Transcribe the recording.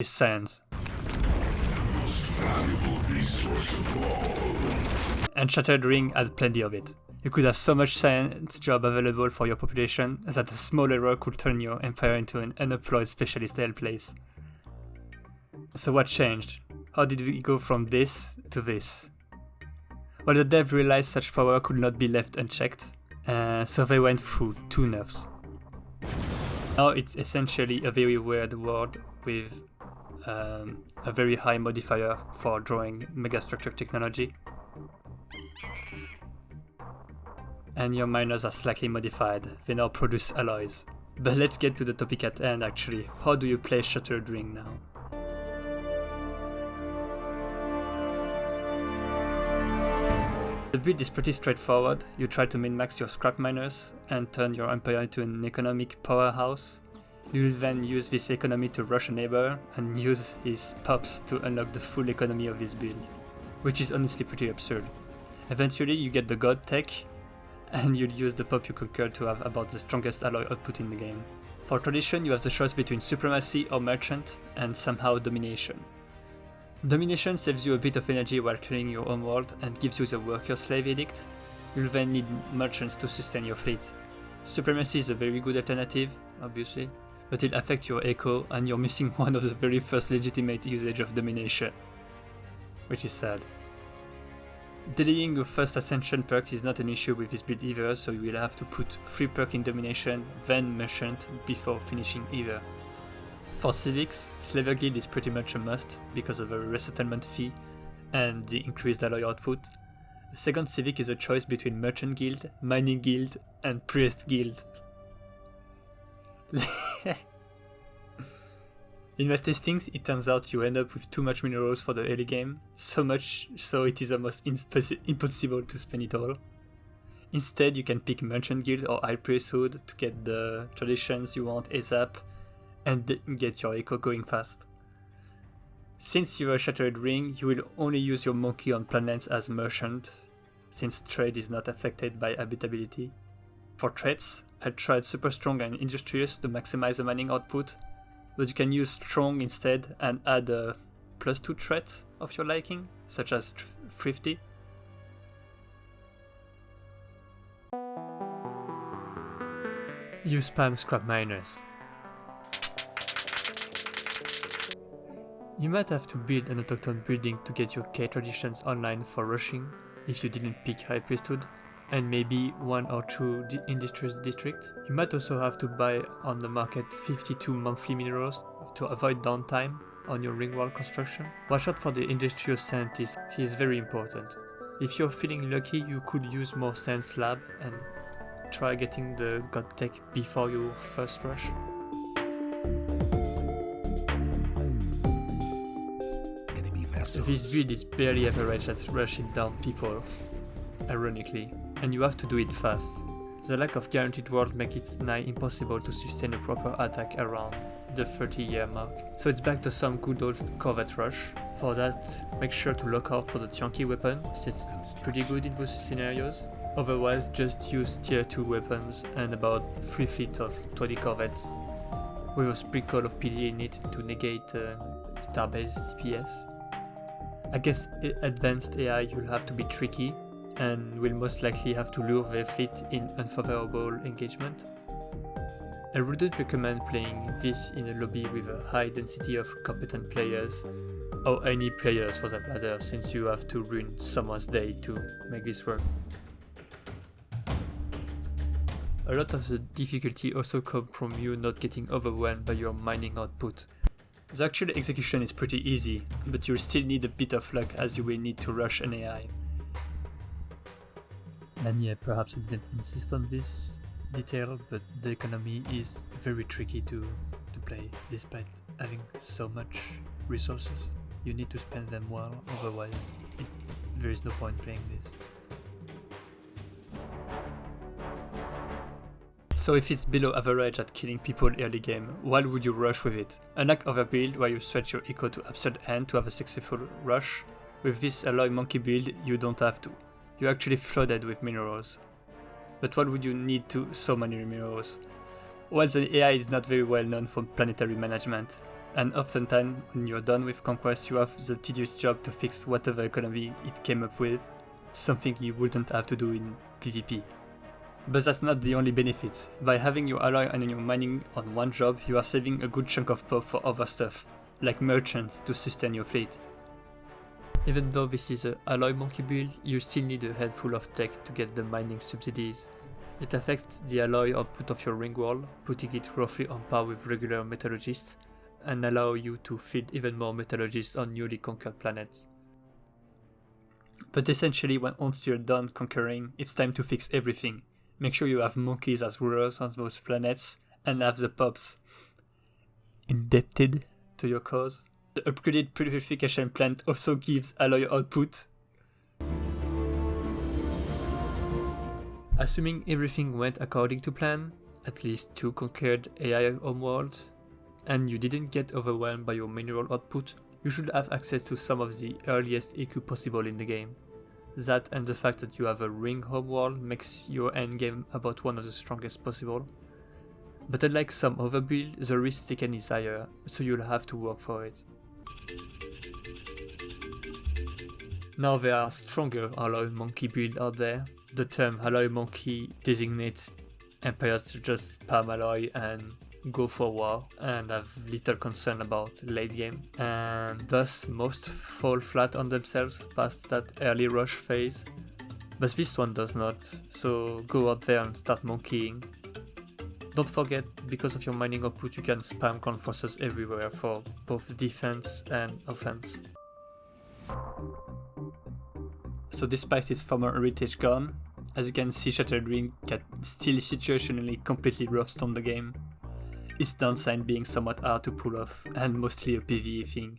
is science. And Shattered Ring had plenty of it. You could have so much science job available for your population that a small error could turn your empire into an unemployed specialist hell place. So what changed? How did we go from this to this? Well, the dev realized such power could not be left unchecked, so they went through 2 nerfs. Now it's essentially a very weird world with a very high modifier for drawing megastructure technology. And your miners are slightly modified, they now produce alloys. But let's get to the topic at hand actually. How do you play Shattered Ring now? The build is pretty straightforward. You try to min-max your scrap miners and turn your empire into an economic powerhouse. You will then use this economy to rush a neighbor and use his pops to unlock the full economy of his build, which is honestly pretty absurd. Eventually you get the god tech, and you'll use the pop you conquer to have about the strongest alloy output in the game. For tradition you have the choice between supremacy or merchant, and somehow domination. Domination saves you a bit of energy while clearing your own world and gives you the worker-slave edict. You'll then need merchants to sustain your fleet. Supremacy is a very good alternative, obviously, but it'll affect your eco and you're missing one of the very first legitimate usage of domination, which is sad. Delaying your first ascension perk is not an issue with this build either, so you will have to put 3 perk in domination, then merchant before finishing either. For civics, Slaver Guild is pretty much a must because of the resettlement fee and the increased alloy output. The second civic is a choice between Merchant Guild, Mining Guild, and Priest Guild. In my testings, it turns out you end up with too much minerals for the early game, so much so it is almost impossible to spend it all. Instead, you can pick Merchant Guild or High Priesthood to get the traditions you want ASAP and get your eco going fast. Since you are Shattered Ring, you will only use your monkey on planets as merchant, since trade is not affected by habitability. For traits, I tried Super Strong and Industrious to maximize the mining output, but you can use Strong instead and add a +2 trait of your liking, such as Thrifty. You spam scrap miners. You might have to build an autochthon building to get your K traditions online for rushing if you didn't pick High Priesthood, and maybe 1 or 2 industrious districts. You might also have to buy on the market 52 monthly minerals to avoid downtime on your Ringworld construction. Watch out for the industrious scientist, he is very important. If you're feeling lucky, you could use more science lab and try getting the god tech before your first rush. This build is barely average at rushing down people, ironically, and you have to do it fast. The lack of guaranteed world makes it nigh impossible to sustain a proper attack around the 30-year mark. So it's back to some good old Corvette rush. For that, make sure to look out for the chunky weapon, since it's pretty good in those scenarios. Otherwise, just use tier 2 weapons and about 3 fleets of 20 corvettes, with a sprinkle of PD in it to negate starbase DPS. I guess advanced AI you'll have to be tricky, and will most likely have to lure their fleet in unfavorable engagement. I wouldn't recommend playing this in a lobby with a high density of competent players, or any players for that matter, since you have to ruin someone's day to make this work. A lot of the difficulty also comes from you not getting overwhelmed by your mining output. The actual execution is pretty easy, but you'll still need a bit of luck as you will need to rush an AI. And yeah, perhaps I didn't insist on this detail, but the economy is very tricky to play, despite having so much resources. You need to spend them well, otherwise there is no point playing this. So if it's below average at killing people early game, why would you rush with it? Unlike other build where you stretch your eco to absurd end to have a successful rush, with this alloy monkey build you don't have to. You're actually flooded with minerals. But what would you need so many minerals? Well, the AI is not very well known for planetary management. and oftentimes when you're done with conquest you have the tedious job to fix whatever economy it came up with, something you wouldn't have to do in PvP. But that's not the only benefit. By having your alloy and your mining on one job, you are saving a good chunk of pop for other stuff, like merchants to sustain your fleet. Even though this is a alloy monkey build, you still need a handful of tech to get the mining subsidies. It affects the alloy output of your Ringworld, putting it roughly on par with regular metallurgists, and allow you to feed even more metallurgists on newly conquered planets. But essentially, once you're done conquering, it's time to fix everything. Make sure you have monkeys as rulers on those planets, and have the pops indebted to your cause. The upgraded purification plant also gives alloy output. Assuming everything went according to plan, at least 2 conquered AI homeworlds, and you didn't get overwhelmed by your mineral output, you should have access to some of the earliest EQ possible in the game. That and the fact that you have a ring homeworld makes your endgame about one of the strongest possible. But unlike some other builds, the risk taken is higher, so you'll have to work for it. Now there are stronger alloy monkey builds out there. The term alloy monkey designates empires to just spam alloy and go for war and have little concern about late game, and thus most fall flat on themselves past that early rush phase. But this one does not, so go out there and start monkeying. Don't forget, because of your mining output you can spam ground forces everywhere for both defense and offense. So despite its former heritage gone, as you can see, Shattered Ring can still situationally completely rough-stone the game. Its downside being somewhat hard to pull off, and mostly a PvE thing.